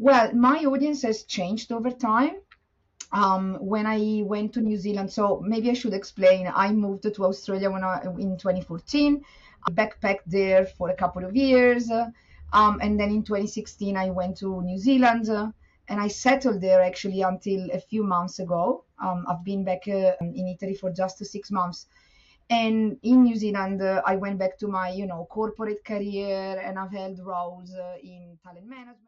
Well, my audience has changed over time. When I went to New Zealand, so maybe I should explain. I moved to Australia in 2014. I backpacked there for a couple of years, and then in 2016 I went to New Zealand, and I settled there actually until a few months ago. I've been back in Italy for just 6 months, and in New Zealand I went back to my corporate career, and I've held roles in talent management.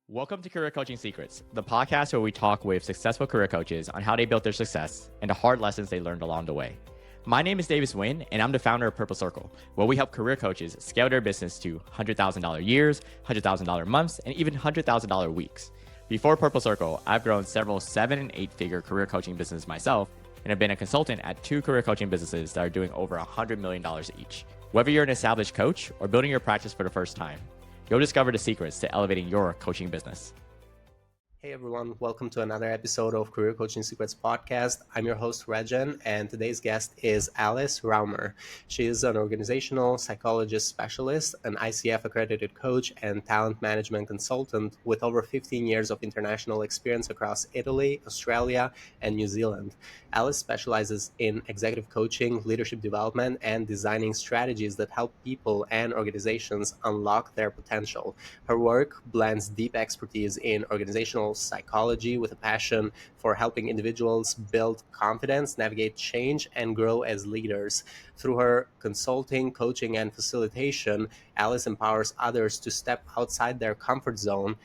Welcome to Career Coaching Secrets, the podcast where we talk with successful career coaches on how they built their success and the hard lessons they learned along the way. My name is Davis Nguyen, and I'm the founder of Purple Circle, where we help career coaches scale their business to $100,000 years, $100,000 months, and even $100,000 weeks. Before Purple Circle, I've grown several 7- and 8-figure career coaching businesses myself, and have been a consultant at 2 career coaching businesses that are doing over $100 million each. Whether you're an established coach or building your practice for the first time, you'll discover the secrets to elevating your coaching business. Hey everyone, welcome to another episode of Career Coaching Secrets podcast. I'm your host Rexhen, and today's guest is Alice Raumer. She is an organizational psychologist specialist, an ICF-accredited coach, and talent management consultant with over 15 years of international experience across Italy, Australia, and New Zealand. Alice specializes in executive coaching, leadership development, and designing strategies that help people and organizations unlock their potential. Her work blends deep expertise in organizational psychology with a passion for helping individuals build confidence, navigate change, and grow as leaders. Through her consulting, coaching, and facilitation, Alice empowers others to step outside their comfort zone,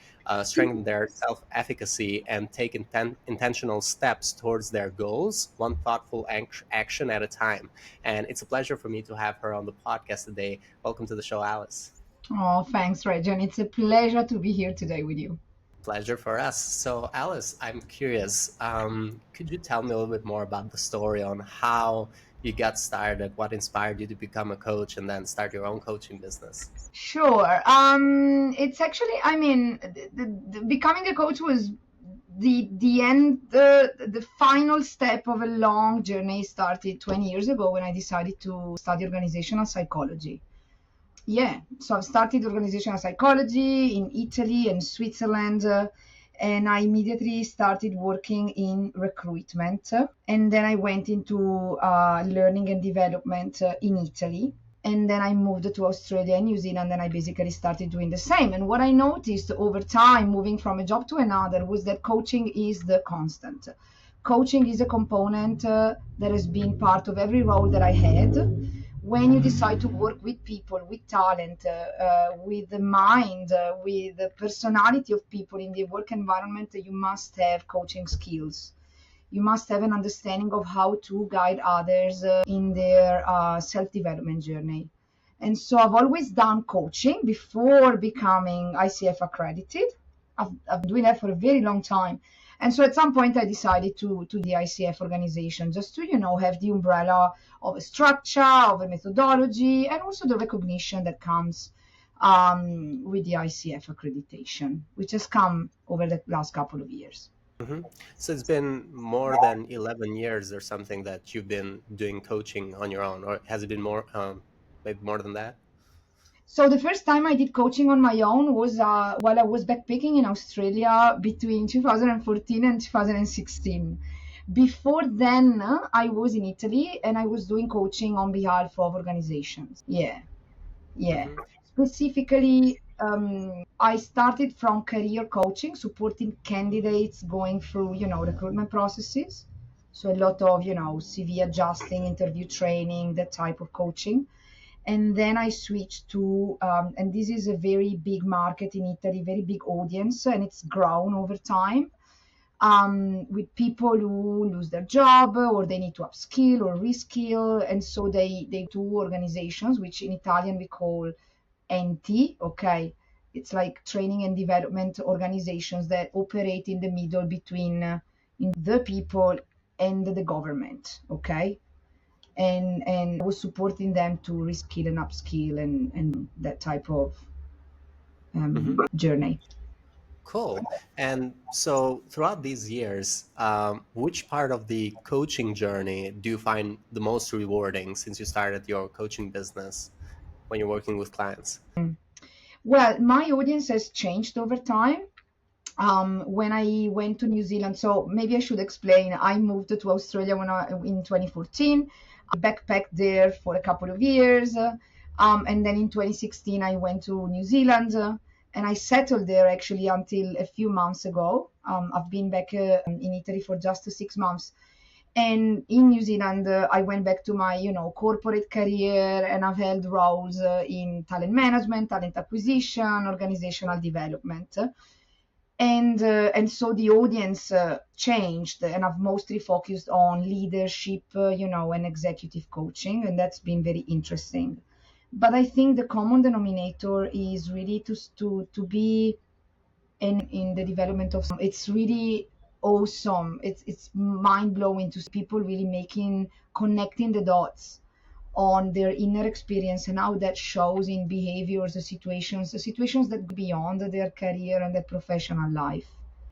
strengthen their self-efficacy, and take intentional steps towards their goals, one thoughtful action at a time. And it's a pleasure for me to have her on the podcast today. Welcome to the show, Alice. Oh, thanks, Rexhen. It's a pleasure to be here today with you. Pleasure for us. So, Alice, I'm curious, could you tell me a little bit more about the story on how you got started, what inspired you to become a coach and then start your own coaching business? Sure. It's actually, the becoming a coach was the end, the final step of a long journey. Started 20 years ago when I decided to study organizational psychology. Yeah, so I've started organizational psychology in Italy and Switzerland, and I immediately started working in recruitment. And then I went into learning and development in Italy. And then I moved to Australia and New Zealand, and I basically started doing the same. And what I noticed over time, moving from a job to another, was that coaching is the constant. Coaching is a component that has been part of every role that I had. When you decide to work with people, with talent, with the mind, with the personality of people in the work environment, you must have coaching skills. You must have an understanding of how to guide others in their self-development journey. And so I've always done coaching before becoming ICF-accredited. I've been doing that for a very long time. And so at some point I decided to the ICF organization, just to, have the umbrella of a structure, of a methodology, and also the recognition that comes with the ICF accreditation, which has come over the last couple of years. Mm-hmm. So it's been more than 11 years or something that you've been doing coaching on your own, or has it been more, maybe more than that? So the first time I did coaching on my own was while I was backpacking in Australia between 2014 and 2016. Before then, I was in Italy and I was doing coaching on behalf of organizations. Yeah. Mm-hmm. Specifically, I started from career coaching, supporting candidates going through, recruitment processes. So a lot of, CV adjusting, interview training, that type of coaching. And then I switched to, and this is a very big market in Italy, very big audience, and it's grown over time, with people who lose their job or they need to upskill or reskill. And so they do organizations, which in Italian we call enti, okay? It's like training and development organizations that operate in the middle between the people and the government, okay? And was supporting them to reskill and upskill and that type of journey. Cool. And so throughout these years, which part of the coaching journey do you find the most rewarding since you started your coaching business when you're working with clients? Well, my audience has changed over time. when I went to New Zealand. So maybe I should explain. I moved to Australia in 2014. I backpacked there for a couple of years. And then in 2016, I went to New Zealand and I settled there actually until a few months ago. I've been back in Italy for just 6 months. And in New Zealand, I went back to my, corporate career, and I've held roles in talent management, talent acquisition, organizational development. And so the audience changed, and I've mostly focused on leadership, and executive coaching, and that's been very interesting. But I think the common denominator is really to be in the development of it's really awesome. It's mind blowing to see people really connecting the dots on their inner experience and how that shows in behaviors, the situations that go beyond their career and their professional life.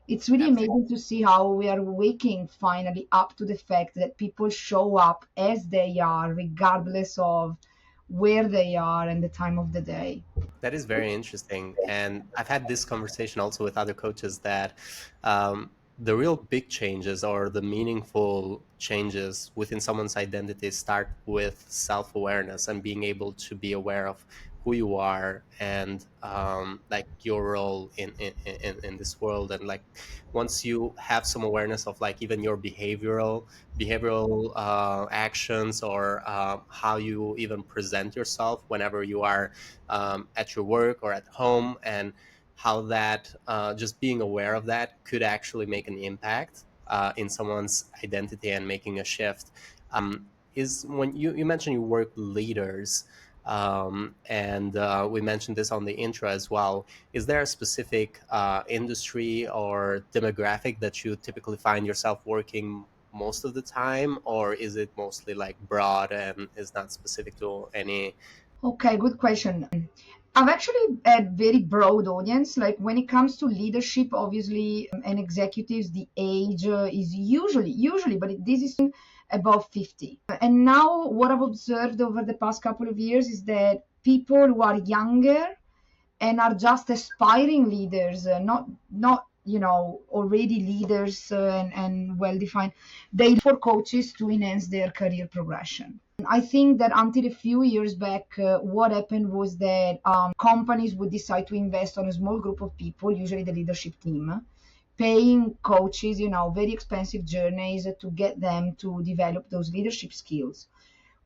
It's really Absolutely. amazing to see how we are waking finally up to the fact that people show up as they are, regardless of where they are and the time of the day. That is very interesting. And I've had this conversation also with other coaches that the real big changes or the meaningful changes within someone's identity start with self-awareness and being able to be aware of who you are and like your role in this world. And like once you have some awareness of like even your behavioral actions or how you even present yourself whenever you are at your work or at home, and how that just being aware of that could actually make an impact in someone's identity and making a shift. Is when you mentioned you work with leaders, and we mentioned this on the intro as well. Is there a specific industry or demographic that you typically find yourself working most of the time, or is it mostly like broad and is not specific to any? Okay, good question. I've actually had very broad audience. Like when it comes to leadership, obviously, and executives, the age is usually, but this is above 50. And now what I've observed over the past couple of years is that people who are younger and are just aspiring leaders, not already leaders and well defined, they look for coaches to enhance their career progression. I think that until a few years back, what happened was that companies would decide to invest on a small group of people, usually the leadership team, paying coaches, very expensive journeys to get them to develop those leadership skills.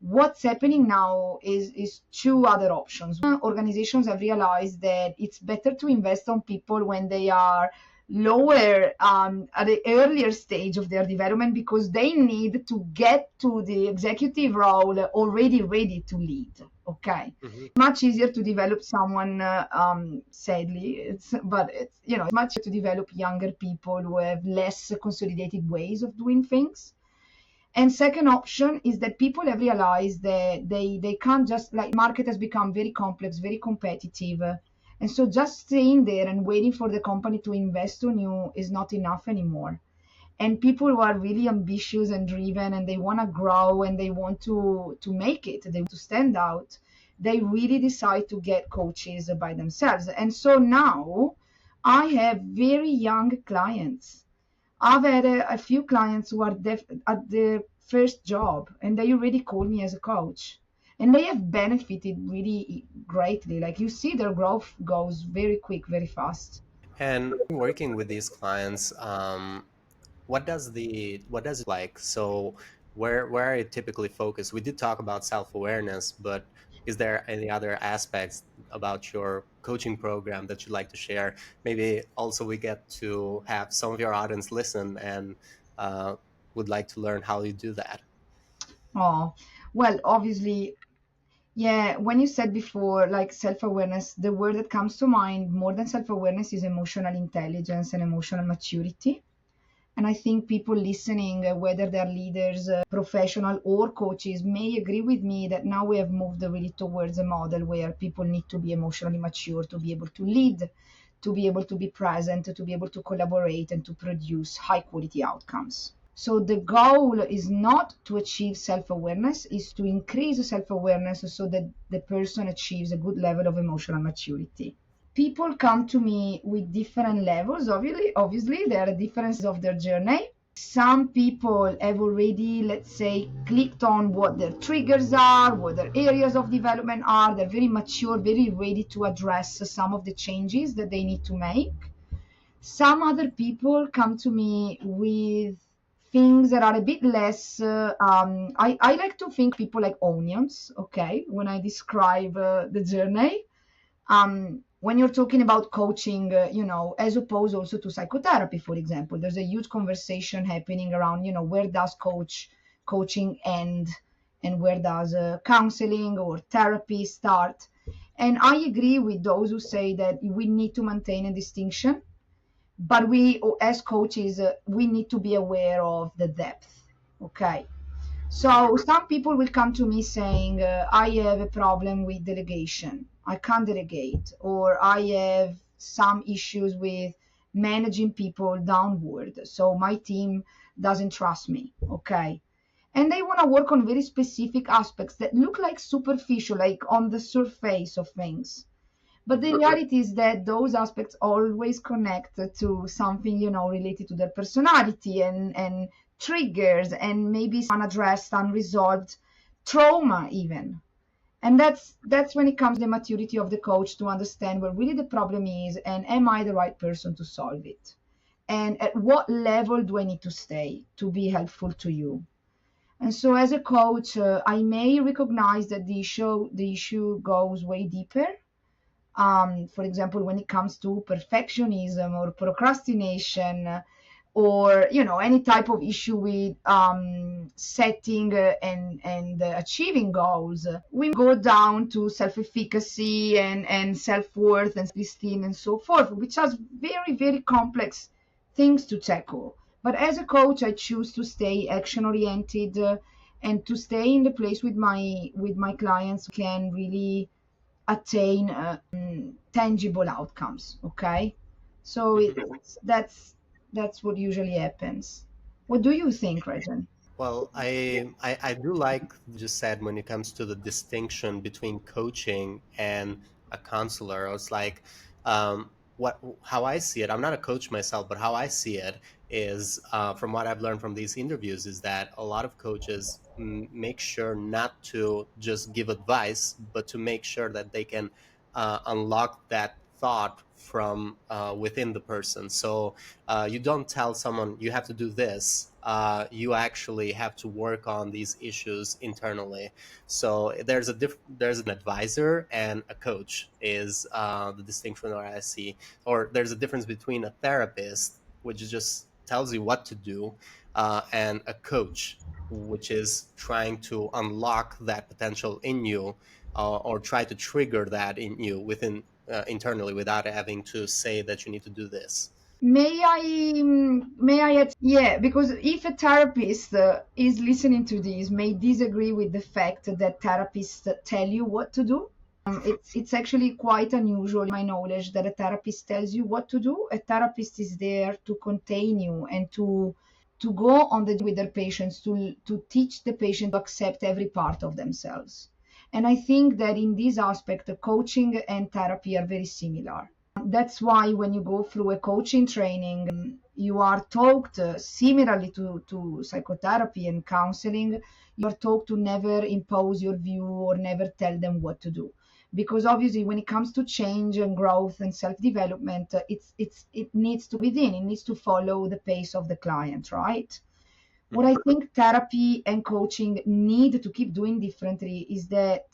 What's happening now is two other options. Organizations have realized that it's better to invest on people when they are lower at the earlier stage of their development, because they need to get to the executive role already ready to lead. Okay, Mhm. much easier to develop someone. Sadly, it's much easier to develop younger people who have less consolidated ways of doing things. And second option is that people have realized that they can't just, like, market has become very complex, very competitive. And so just staying there and waiting for the company to invest on you is not enough anymore. And people who are really ambitious and driven and they want to grow and they want to make it, they want to stand out, they really decide to get coaches by themselves. And so now I have very young clients. I've had a few clients who are at their first job and they already call me as a coach. And they have benefited really greatly. Like, you see their growth goes very quick, very fast. And working with these clients, what does it like? So where I typically focus, we did talk about self-awareness, but is there any other aspects about your coaching program that you'd like to share? Maybe also we get to have some of your audience listen and uh, would like to learn how you do that. Oh, well, obviously, yeah, when you said before, like, self-awareness, the word that comes to mind more than self-awareness is emotional intelligence and emotional maturity. And I think people listening, whether they're leaders, professional, or coaches, may agree with me that now we have moved really towards a model where people need to be emotionally mature to be able to lead, to be able to be present, to be able to collaborate, and to produce high quality outcomes. So the goal is not to achieve self-awareness, is to increase self-awareness so that the person achieves a good level of emotional maturity. people come to me with different levels. Obviously, there are differences of their journey. Some people have already, let's say, clicked on what their triggers are, what their areas of development are. They're very mature, very ready to address some of the changes that they need to make. Some other people come to me with things that are a bit less. I like to think people like onions, okay, when I describe the journey. When you're talking about coaching, as opposed also to psychotherapy, for example, there's a huge conversation happening around, where does coaching end and where does counseling or therapy start? And I agree with those who say that we need to maintain a distinction, but we, as coaches, we need to be aware of the depth. Okay. So some people will come to me saying, I have a problem with delegation. I can't delegate, or I have some issues with managing people downward. So my team doesn't trust me. Okay. And they want to work on very specific aspects that look like superficial, like on the surface of things. But the reality is that those aspects always connect to something, related to their personality and triggers and maybe unaddressed, unresolved trauma even. And that's when it comes to the maturity of the coach to understand where really the problem is and am I the right person to solve it? And at what level do I need to stay to be helpful to you? And so as a coach, I may recognize that the issue goes way deeper. For example, when it comes to perfectionism or procrastination, or any type of issue with setting and achieving goals, we go down to self-efficacy and self-worth and self-esteem and so forth, which are very, very complex things to tackle. But as a coach, I choose to stay action-oriented, and to stay in the place with my clients who can really attain tangible outcomes. Okay, so that's what usually happens. What do you think, Rexhen? Well, I do like what you said when it comes to the distinction between coaching and a counselor. It's like how I see it. I'm not a coach myself, but how I see it is, from what I've learned from these interviews, is that a lot of coaches make sure not to just give advice, but to make sure that they can unlock that thought from within the person. So you don't tell someone you have to do this. You actually have to work on these issues internally. So there's an advisor and a coach is the distinction that I see. Or there's a difference between a therapist, which just tells you what to do, and a coach, which is trying to unlock that potential in you, or try to trigger that in you within internally, without having to say that you need to do this. May I add? Yeah, because if a therapist is listening to this, may disagree with the fact that therapists tell you what to do. It's actually quite unusual, in my knowledge, that a therapist tells you what to do. A therapist is there to contain you and to go on the with their patients, to teach the patient to accept every part of themselves. And I think that in this aspect, coaching and therapy are very similar. That's why when you go through a coaching training, you are taught, similarly to psychotherapy and counseling, you are taught to never impose your view or never tell them what to do. Because obviously when it comes to change and growth and self-development, it needs to within, it needs to follow the pace of the client, right? What I think therapy and coaching need to keep doing differently is that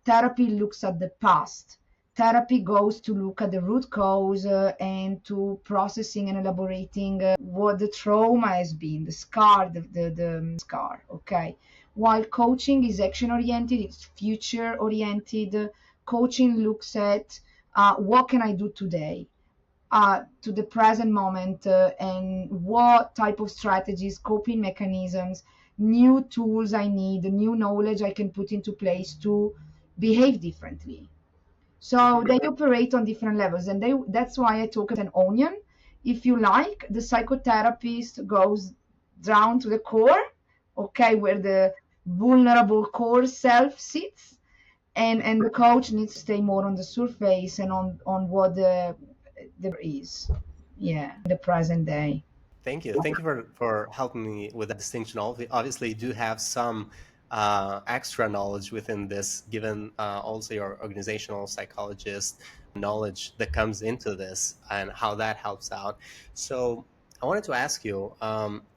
therapy looks at the past. Therapy goes to look at the root cause, and to processing and elaborating what the trauma has been, the scar, the scar, okay? While coaching is action oriented, it's future oriented. Coaching looks at what can I do today? To the present moment, and what type of strategies, coping mechanisms, new tools I need, new knowledge I can put into place to behave differently. So they operate on different levels, and that's why I talk about an onion. If you like, the psychotherapist goes down to the core, okay, where the vulnerable core self sits, And the coach needs to stay more on the surface and on what the is, yeah, the present day. Thank you. Thank you for helping me with that distinction. Obviously, you do have some extra knowledge within this, given also your organizational psychologist knowledge that comes into this and how that helps out. So I wanted to ask you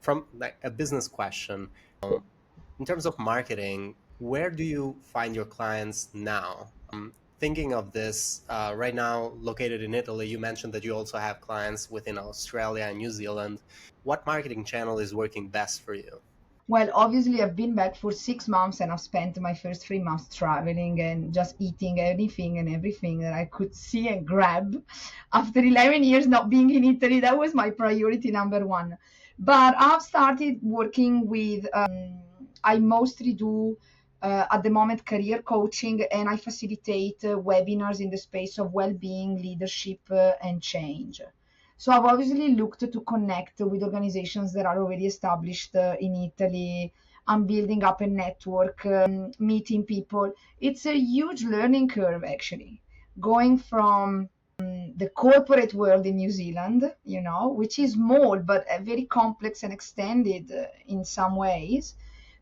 from like a business question, in terms of marketing, where do you find your clients now? Thinking of this right now, located in Italy, you mentioned that you also have clients within Australia and New Zealand. What marketing channel is working best for you? Well, obviously, I've been back for 6 months and I've spent my first 3 months traveling and just eating anything and everything that I could see and grab. After 11 years not being in Italy, that was my priority number one. But I've started working with, I mostly do at the moment career coaching, and I facilitate webinars in the space of well-being, leadership, and change. So I've obviously looked to connect with organizations that are already established in Italy. I'm building up a network, meeting people. It's a huge learning curve, actually, going from the corporate world in New Zealand, which is small but very complex and extended in some ways,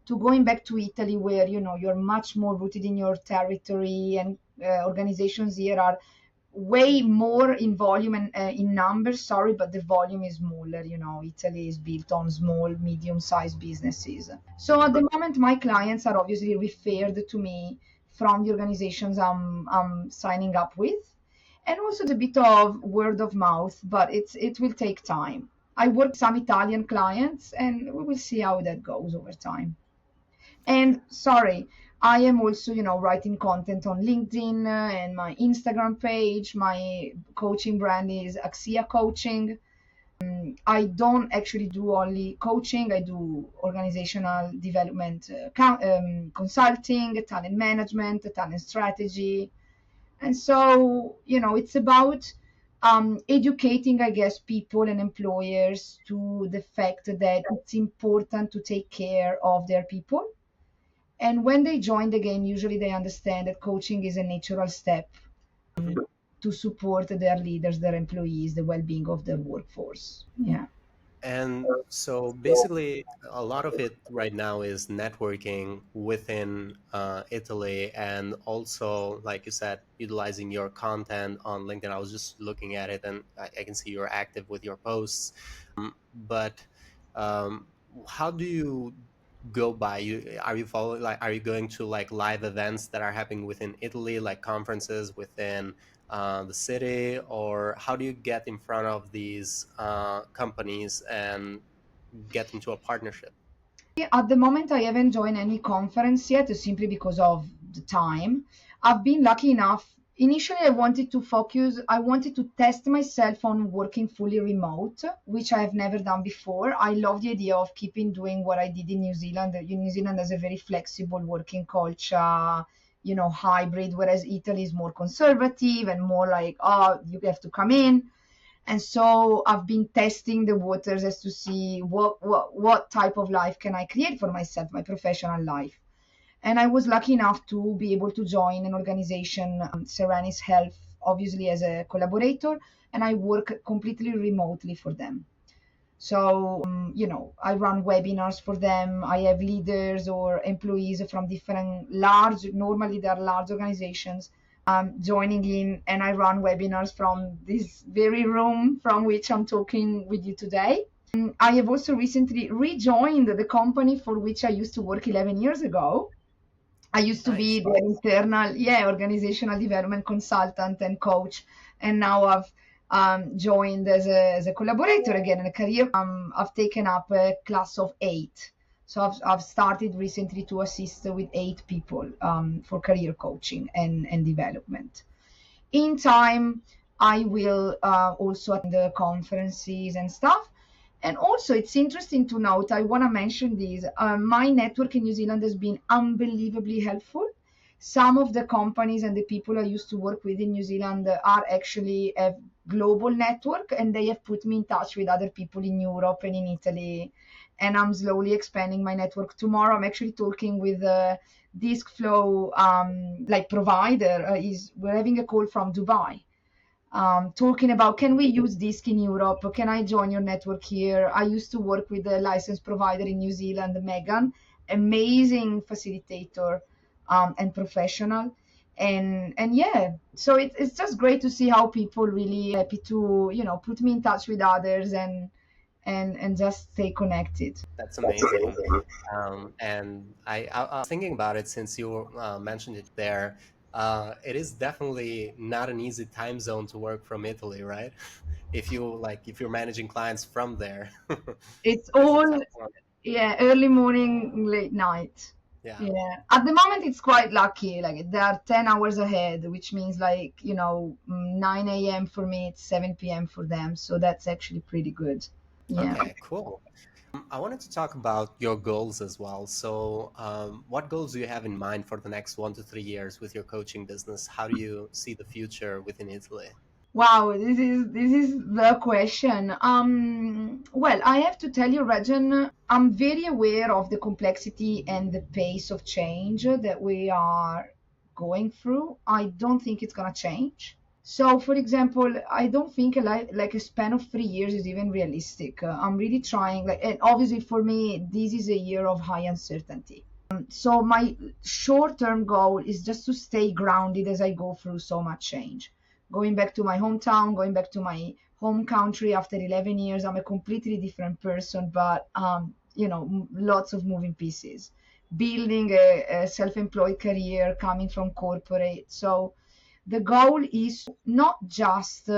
to going back to Italy, where you're much more rooted in your territory, and organizations here are way more in volume and in numbers, sorry, but the volume is smaller. Italy is built on small, medium-sized businesses. So at the moment, my clients are obviously referred to me from the organizations I'm signing up with, and also a bit of word of mouth, but it will take time. I work with some Italian clients, and we will see how that goes over time. And sorry, I am also, writing content on LinkedIn and my Instagram page. My coaching brand is Axia Coaching. I don't actually do only coaching. I do organizational development, consulting, talent management, talent strategy. And so, it's about educating, I guess, people and employers to the fact that it's important to take care of their people. And when they join the game, usually they understand that coaching is a natural step to support their leaders, their employees, the well-being of their workforce. Yeah. And so basically, a lot of it right now is networking within Italy, and also, like you said, utilizing your content on LinkedIn. I was just looking at it, and I can see you're active with your posts. But how do you go by? Are you following, like, are you going to like live events that are happening within Italy, like conferences within the city, or how do you get in front of these companies and get into a partnership? At the moment, I haven't joined any conference yet, simply because of the time. I've been lucky enough. Initially, I wanted to test myself on working fully remote, which I have never done before. I love the idea of keeping doing what I did in New Zealand. New Zealand has a very flexible working culture, hybrid, whereas Italy is more conservative and more like, oh, you have to come in. And so I've been testing the waters as to see what type of life can I create for myself, my professional life. And I was lucky enough to be able to join an organization, Serenis Health, obviously as a collaborator, and I work completely remotely for them. So, I run webinars for them. I have leaders or employees from normally they're large organizations, joining in, and I run webinars from this very room from which I'm talking with you today. I have also recently rejoined the company for which I used to work 11 years ago. I used to be the internal, organizational development consultant and coach, and now I've joined as a collaborator again in a career. I've taken up a class of 8. So I've started recently to assist with 8 people for career coaching and development. In time, I will also attend the conferences and stuff. And also, it's interesting to note, I want to mention this, my network in New Zealand has been unbelievably helpful. Some of the companies and the people I used to work with in New Zealand are actually have global network, and they have put me in touch with other people in Europe and in Italy, and I'm slowly expanding my network. Tomorrow I'm actually talking with a disk flow like provider. We're having a call from Dubai, talking about, can we use disk in Europe? Can I join your network here? I used to work with a license provider in New Zealand, Megan, amazing facilitator and professional. And yeah, so it's just great to see how people really happy to, put me in touch with others and just stay connected. That's amazing. And I was thinking about it since you mentioned it there. It is definitely not an easy time zone to work from Italy, right? If you're managing clients from there, It's it's a all, tough one. yeah, early morning, late night. Yeah. Yeah. At the moment, it's quite lucky. Like they are 10 hours ahead, which means 9 a.m. for me, it's 7 p.m. for them. So that's actually pretty good. Yeah. Okay, cool. I wanted to talk about your goals as well. So, what goals do you have in mind for the next 1 to 3 years with your coaching business? How do you see the future within Italy? Wow, this is the question. Well, I have to tell you, Regen, I'm very aware of the complexity and the pace of change that we are going through. I don't think it's gonna change. So, for example, I don't think like a span of 3 years is even realistic. I'm really trying, and obviously for me, this is a year of high uncertainty. So my short-term goal is just to stay grounded as I go through so much change. Going back to my hometown, going back to my home country after 11 years, I'm a completely different person, but lots of moving pieces. Building a self-employed career, coming from corporate. So the goal is not just,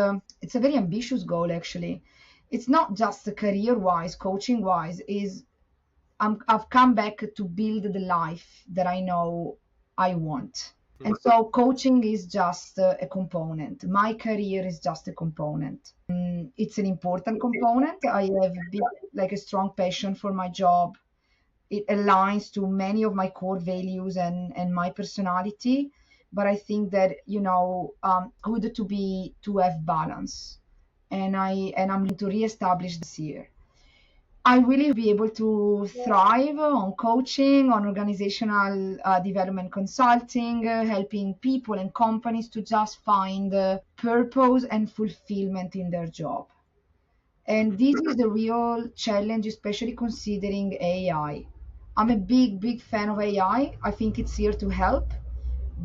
it's a very ambitious goal actually. It's not just career-wise, coaching-wise, I've come back to build the life that I know I want. And so coaching is just a component. My career is just a component. It's an important component. I have a strong passion for my job. It aligns to many of my core values and my personality. But I think that, good to have balance. And I'm going to reestablish this year. I really be able to thrive on coaching, on organizational development consulting, helping people and companies to just find purpose and fulfillment in their job. And this is the real challenge, especially considering AI. I'm a big, big fan of AI. I think it's here to help,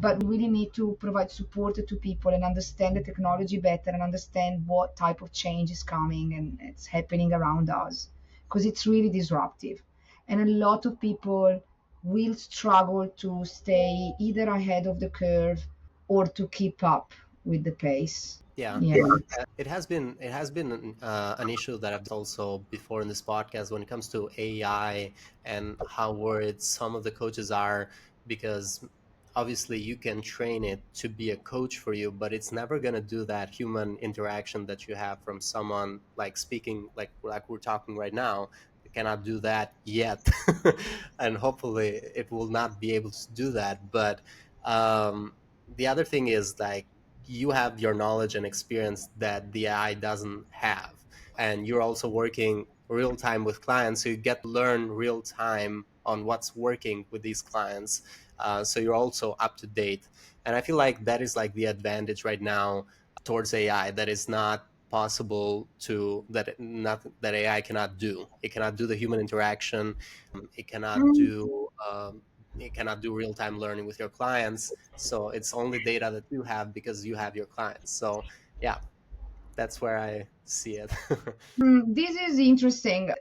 but we really need to provide support to people and understand the technology better and understand what type of change is coming and it's happening around us, because it's really disruptive. And a lot of people will struggle to stay either ahead of the curve or to keep up with the pace. Yeah. Yeah. It has been an issue that I've also before in this podcast when it comes to AI and how worried some of the coaches are, because obviously you can train it to be a coach for you, but it's never going to do that human interaction that you have from someone like speaking like we're talking right now. It cannot do that yet. And hopefully it will not be able to do that. But the other thing is, like, you have your knowledge and experience that the AI doesn't have. And you're also working real time with clients, so you get to learn real time on what's working with these clients. So you're also up to date. And I feel like that is like the advantage right now towards AI that is not possible that AI cannot do. It cannot do the human interaction. It cannot do real time learning with your clients. So it's only data that you have because you have your clients. So yeah, that's where I see it. This is interesting.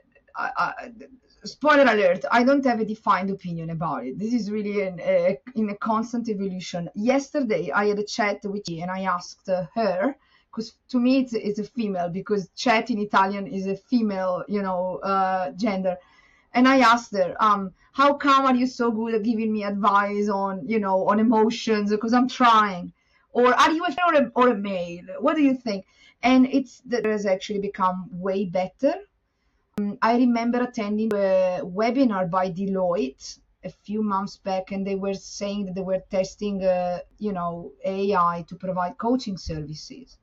Spoiler alert, I don't have a defined opinion about it. This is really in a constant evolution. Yesterday, I had a chat with her and I asked her, because to me it's a female, because chat in Italian is a female, gender. And I asked her, how come are you so good at giving me advice on emotions? Because I'm trying. Or are you a female or a male? What do you think? And that has actually become way better. I remember attending a webinar by Deloitte a few months back, and they were saying that they were testing, AI to provide coaching services.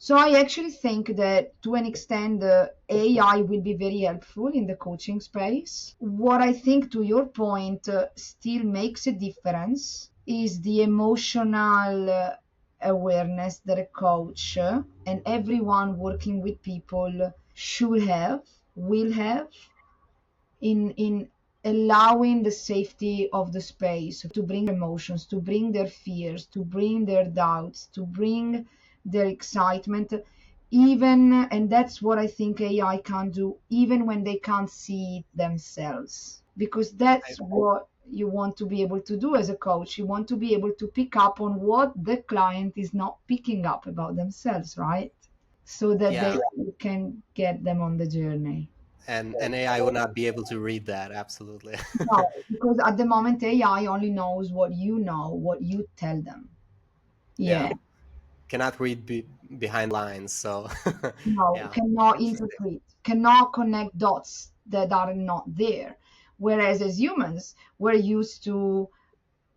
So I actually think that to an extent, the AI will be very helpful in the coaching space. What I think, to your point, still makes a difference is the emotional awareness that a coach and everyone working with people should have, will have, in allowing the safety of the space to bring emotions, to bring their fears, to bring their doubts, to bring their excitement, even, and that's what I think AI can't do, even when they can't see it themselves, because that's what you want to be able to do as a coach. You want to be able to pick up on what the client is not picking up about themselves, right? So that Yeah, they can get them on the journey. and AI would not be able to read that. Absolutely. No, because at the moment AI only knows what you know, what you tell them. Yeah, Yeah, cannot read behind lines. So no, yeah, cannot interesting. interpret, cannot connect dots that are not there. Whereas as humans, we're used to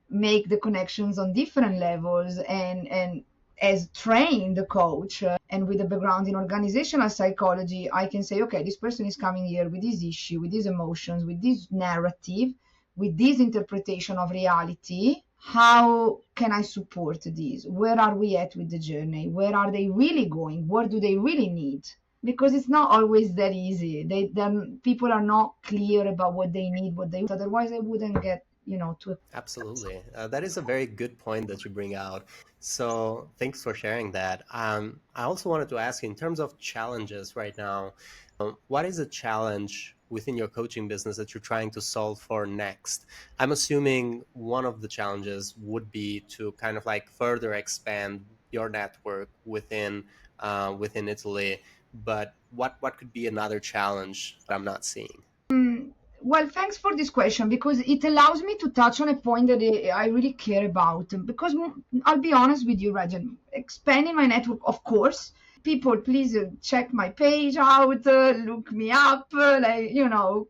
make the connections on different levels, and as trained coach and with a background in organizational psychology, I can say, okay, this person is coming here with this issue, with these emotions, with this narrative, with this interpretation of reality. How can I support these? Where are we at with the journey? Where are they really going? What do they really need? Because it's not always that easy. Then people are not clear about what they need, what they want. Otherwise I wouldn't get, to a. Absolutely. That is a very good point that you bring out. So thanks for sharing that. I also wanted to ask you, in terms of challenges right now, what is a challenge within your coaching business that you're trying to solve for next? I'm assuming one of the challenges would be to kind of like further expand your network within Italy. But what could be another challenge that I'm not seeing? Well, thanks for this question, because it allows me to touch on a point that I really care about. Because I'll be honest with you, Rajan, expanding my network, of course. People, please check my page out, look me up,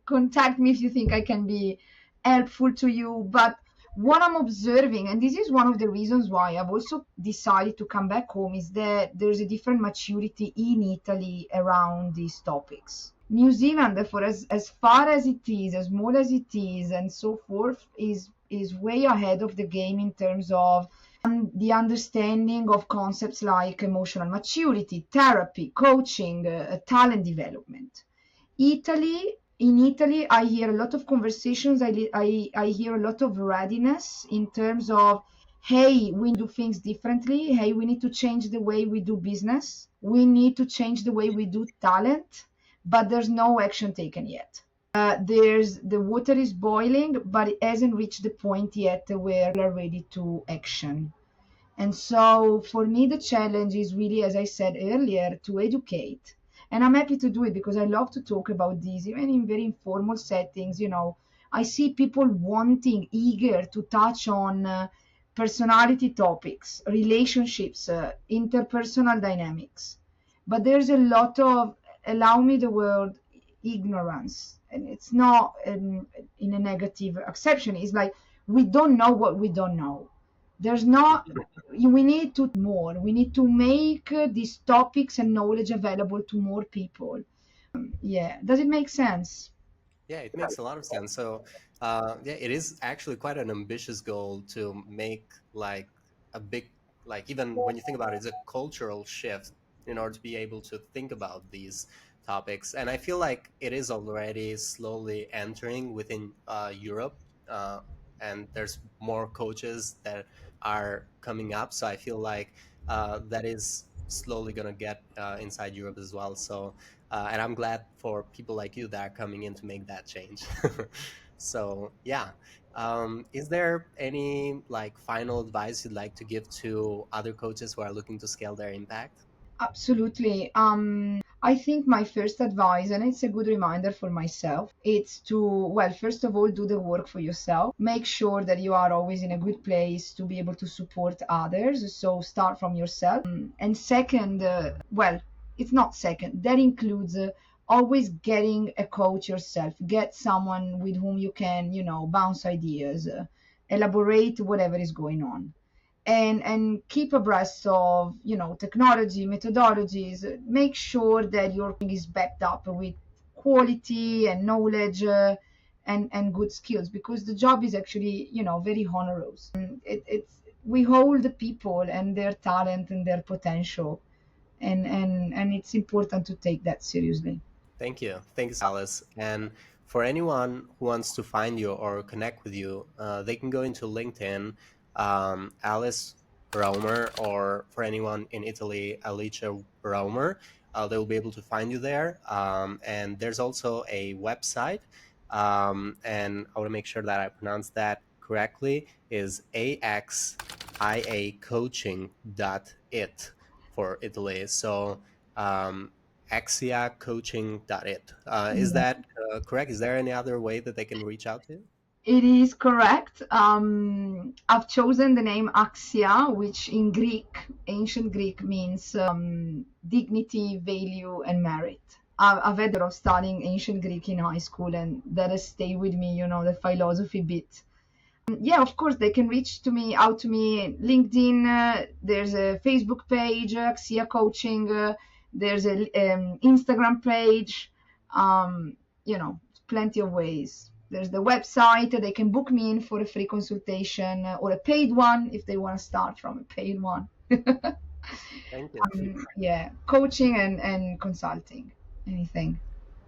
contact me if you think I can be helpful to you. But what I'm observing, and this is one of the reasons why I've also decided to come back home, is that there's a different maturity in Italy around these topics. New Zealand, therefore, as far as it is, as small as it is, and so forth, is way ahead of the game in terms of the understanding of concepts like emotional maturity, therapy, coaching, talent development. In Italy, I hear a lot of conversations. I hear a lot of readiness in terms of, hey, we do things differently. Hey, we need to change the way we do business. We need to change the way we do talent, but there's no action taken yet. The water is boiling, but it hasn't reached the point yet where we are ready to action. And so for me, the challenge is really, as I said earlier, to educate. And I'm happy to do it because I love to talk about these, even in very informal settings. I see people wanting, eager to touch on personality topics, relationships, interpersonal dynamics. But there's a lot of, allow me the word, ignorance. And it's not in a negative acception. It's like we don't know what we don't know. There's not, we need to more. We need to make these topics and knowledge available to more people. Yeah. Does it make sense? Yeah, it makes a lot of sense. So, yeah, it is actually quite an ambitious goal to make like a big, like even when you think about it, it's a cultural shift in order to be able to think about these topics. And I feel like it is already slowly entering within Europe, and there's more coaches that are coming up. So I feel like that is slowly going to get inside Europe as well. So and I'm glad for people like you that are coming in to make that change. So yeah, is there any like final advice you'd like to give to other coaches who are looking to scale their impact? Absolutely. I think my first advice, and it's a good reminder for myself, it's to, well, first of all, do the work for yourself. Make sure that you are always in a good place to be able to support others. So start from yourself. And second, well, it's not second, that includes always getting a coach yourself. Get someone with whom you can, bounce ideas, elaborate whatever is going on. and keep abreast of, technology, methodologies. Make sure that your thing is backed up with quality and knowledge, and good skills, because the job is actually, very onerous. We hold the people and their talent and their potential, and it's important to take that seriously. Thank you. Thanks, Alice. And for anyone who wants to find you or connect with you, they can go into LinkedIn, Alice Raumer, or for anyone in Italy, Alice Raumer. They will be able to find you there. And there's also a website, and I want to make sure that I pronounce that correctly, is axiacoaching.it for Italy. So axiacoaching.it. Is that correct? Is there any other way that they can reach out to you? It is correct. I've chosen the name Axia, which in Greek, ancient Greek, means dignity, value, and merit. I've had a lot of studying ancient Greek in high school, and that has stayed with me, the philosophy bit. Yeah, of course, they can reach out to me, LinkedIn. There's a Facebook page, Axia Coaching. There's a Instagram page. Plenty of ways. There's the website. They can book me in for a free consultation, or a paid one if they want to start from a paid one. Thank you. Yeah, coaching and consulting, anything.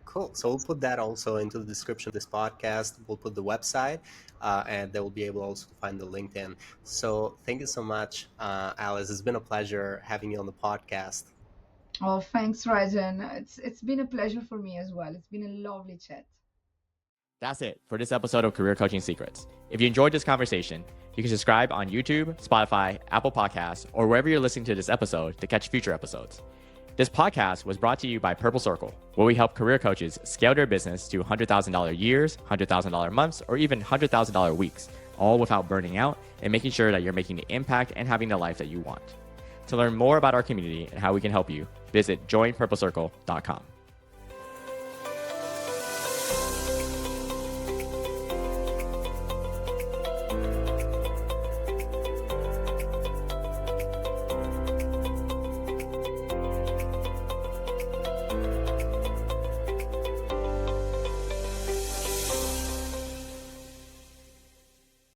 Cool. So we'll put that also into the description of this podcast. We'll put the website, and they will be able also to find the LinkedIn. So thank you so much, Alice. It's been a pleasure having you on the podcast. Oh, thanks, Rexhen. It's been a pleasure for me as well. It's been a lovely chat. That's it for this episode of Career Coaching Secrets. If you enjoyed this conversation, you can subscribe on YouTube, Spotify, Apple Podcasts, or wherever you're listening to this episode to catch future episodes. This podcast was brought to you by Purple Circle, where we help career coaches scale their business to $100,000 years, $100,000 months, or even $100,000 weeks, all without burning out and making sure that you're making the impact and having the life that you want. To learn more about our community and how we can help you, visit joinpurplecircle.com.